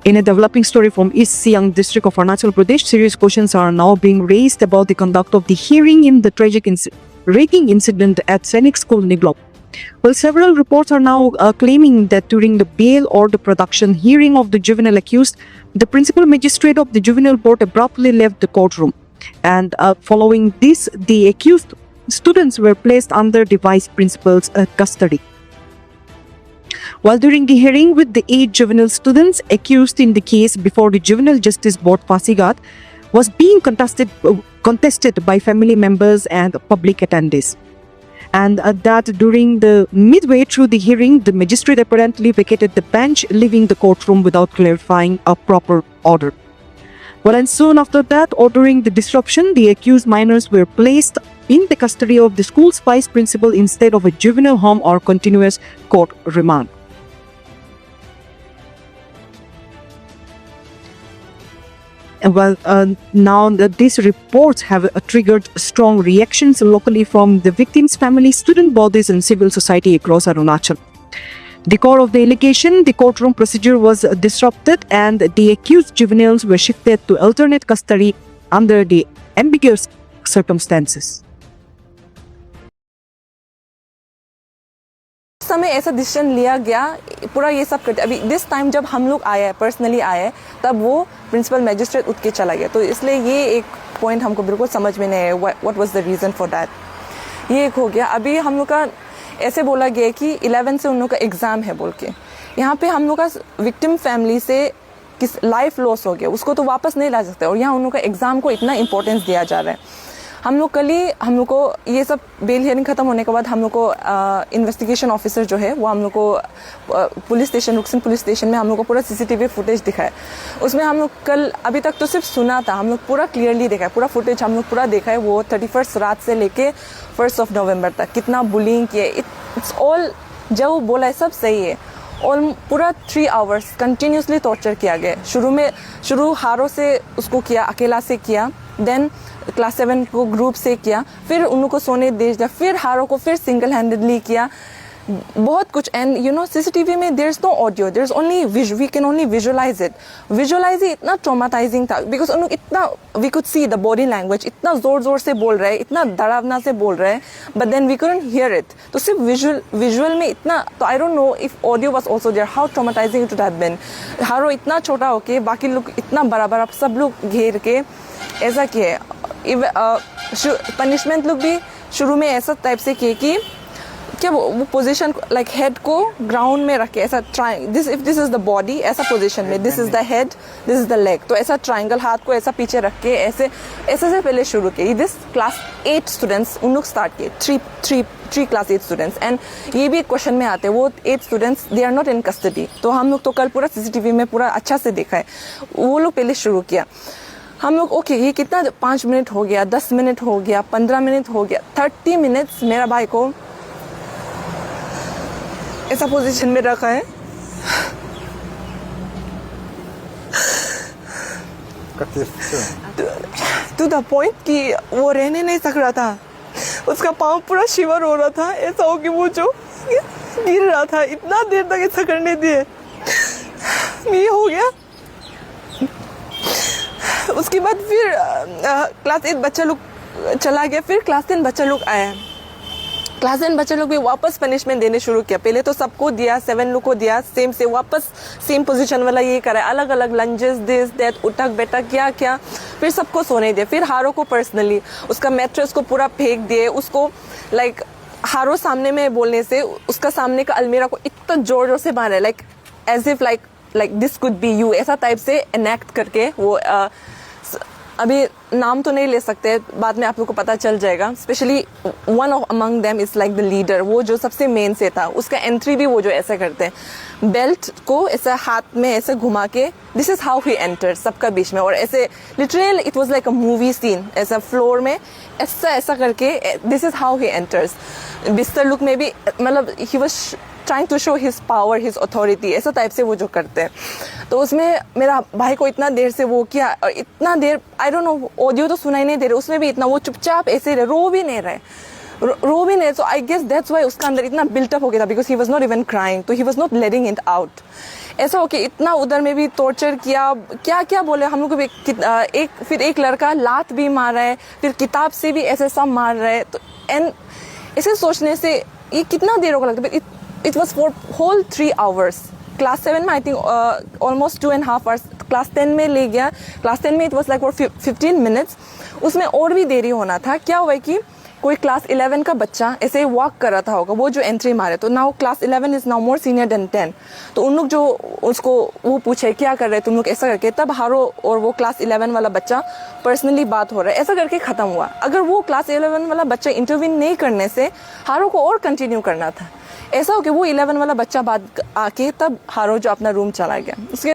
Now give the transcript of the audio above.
In a developing story from East Siang district of Arunachal Pradesh, serious questions are now being raised about the conduct of the hearing in the tragic ragging incident at Sainik School, Niglop. Well, several reports are now claiming that during the bail or the production hearing of the juvenile accused, the principal magistrate of the juvenile court abruptly left the courtroom. And following this, the accused students were placed under the vice principal's custody. While during the hearing with the 8 juvenile students accused in the case before the Juvenile Justice Board Pasigat was being contested by family members and public attendees. And that during the midway through the hearing, the magistrate apparently vacated the bench, leaving the courtroom without clarifying a proper order. Well, and soon after that, ordering the disruption, the accused minors were placed in the custody of the school's vice principal instead of a juvenile home or continuous court remand. Well, now these reports have triggered strong reactions locally from the victims' family, student bodies and civil society across Arunachal. The core of the allegation, the courtroom procedure was disrupted and the accused juveniles were shifted to alternate custody under the ambiguous circumstances. समय ऐसा decision लिया गया, पूरा ये सब करते अभी this time जब हम लोग आए पर्सनली आए तब वो प्रिंसिपल मैजिस्ट्रेट उठ के चला गया, तो इसलिए ये एक पॉइंट हमको बिल्कुल समझ में नहीं है what was the reason for that. ये एक हो गया. अभी हम लोग का ऐसे बोला गया कि 11 से उन लोग का एग्ज़ाम है बोल के. यहाँ पे हम लोग का विक्टिम फैमिली से किस लाइफ लॉस हो गया, उसको तो वापस नहीं ला सकते और यहाँ उन लोग का एग्ज़ाम को इतना इंपॉर्टेंस दिया जा रहा है. हम लोग कल ही हम लोग को ये सब बेल हियरिंग ख़त्म होने के बाद हम लोग को इन्वेस्टिगेशन ऑफिसर जो है वो हम लोग को police station Ruksin police station में हम लोग को पूरा सीसीटीवी फुटेज दिखाया. उसमें हम लोग कल अभी तक तो सिर्फ सुना था, हम लोग पूरा क्लियरली देखा है, पूरा फुटेज हम लोग पूरा देखा है. वो 31 रात से लेके 1 नवंबर तक कितना बुलिंग किए, इट्स ऑल जो बोला है सब सही है. और पूरा 3 आवर्स कंटिन्यूसली टॉर्चर किया गया. शुरू हारों से उसको किया, अकेला से किया, देन क्लास 7 को ग्रुप से किया, फिर उन लोग को सोने दे दिया, फिर हारों को फिर सिंगल हैंडेडली किया, बहुत कुछ. एंड यू नो सीसीटीवी में there is no audio, there is only we can only visualise it. इतना ट्रॉमाटाइजिंग था बिकॉज उन लोग इतना we could see the body language, इतना जोर से बोल रहे हैं, इतना डरावना से बोल रहे हैं, but then we couldn't hear it. तो सिर्फ विजुअल में इतना, तो I don't know if audio was also there how traumatising it would have been. हारो इतना छोटा होके बाकी लोग इतना बड़ा सब लोग घेर के ऐसा किए. पनिशमेंट लोग भी शुरू में ऐसा टाइप से किए कि क्या वो पोजीशन लाइक हेड को ग्राउंड में रखे, ऐसा this if this is the body ऐसा पोजीशन में, this is the head, this is the leg, तो ऐसा ट्रायंगल हाथ को ऐसा पीछे रख के ऐसे से पहले शुरू किए. दिस क्लास 8 स्टूडेंट्स उन लोग स्टार्ट किए, 3 क्लास 8 स्टूडेंट्स. एंड ये भी एक क्वेश्चन में आते हैं, वो 8 students they are not in custody. तो हम लोग तो कल पूरा सीसीटीवी में पूरा अच्छा से देखा है, वो लोग पहले शुरू किया. हम लोग ओके ये कितना 5 मिनट हो गया, 10 मिनट हो गया, 15 मिनट हो गया, 30 मिनट्स मेरा भाई को ऐसा पोजीशन में रखा है टू द पॉइंट कि वो रहने नहीं सक रहा था. उसका पाँव पूरा शिवर हो रहा था, ऐसा हो कि वो जो गिर रहा था. इतना देर तक ऐसा करने दिए, ये हो गया. उसके बाद फिर क्लास 8 बच्चा लोग चला गया, फिर क्लास 10 बच्चा लोग आया. क्लास 10 बच्चे लोग भी वापस पनिशमेंट देने शुरू किया. पहले तो सबको दिया, 7 लोग को दिया, सेम से वापस सेम पोजीशन वाला ये करा, अलग अलग लंजेस, दिस दैट, उठक बैठक क्या, फिर सबको सोने दिया. फिर हारों को पर्सनली उसका मैट्रेस को पूरा फेंक दिए, उसको लाइक हारों सामने में बोलने से उसका सामने का अलमीरा को इतना जोर से मारा, like as if like this could be you, ऐसा टाइप से एनेक्ट करके. वो अभी नाम तो नहीं ले सकते, बाद में आप लोग को पता चल जाएगा. Specially one of among them is like the leader, वो जो सबसे मेन से था, उसका एंट्री भी वो जो ऐसे करते हैं, बेल्ट को ऐसा हाथ में ऐसे घुमा के, this is how he enter सबका बीच में. और ऐसे literally it was like a movie scene, ऐसा फ्लोर में ऐसा करके, this is how he enters. बिस्तर लुक में भी मतलब he was trying to show his power, his authority, ऐसा टाइप से वो जो करते हैं. तो उसमें मेरा भाई को इतना देर से वो किया, और इतना देर आई डोंट नो, ऑडियो तो सुनाई नहीं दे रहे, उसमें भी इतना वो चुपचाप ऐसे रो भी नहीं रहे, रो भी नहीं, so I guess that's why उसका अंदर इतना बिल्टअप हो गया था, because he was not even crying, तो he was not letting it out. ऐसा हो कि इतना उधर में भी टॉर्चर किया, क्या क्या बोले हम लोग को भी, फिर एक लड़का लात भी मार रहा है, फिर किताब से भी ऐसे सब मार रहा है, तो एंड ऐसे सोचने से ये कितना देर होगा लगता है. It was for whole 3 hours. Class 7 में I think almost 2.5 hours. Class 10 में ले गया, क्लास 10 में it was like for 15 minutes. उसमें और भी देरी होना था. क्या हुआ कि कोई क्लास 11 का बच्चा ऐसे वॉक कर रहा था होगा, वो जो एंट्री मारे, तो now class 11 is now more senior then 10. तो उन लोग जो उसको वो पूछे क्या कर रहे तुम लोग ऐसा करके, तब हारो और वो क्लास 11 वाला बच्चा पर्सनली बात हो रहा है, ऐसा करके खत्म हुआ. अगर वो क्लास 11 वाला बच्चा इंटरव्यू नहीं करने से हारो को और कंटिन्यू करना था. ऐसा हो कि वो 11 वाला बच्चा बात आके तब हारो जो अपना रूम चला गया. उसके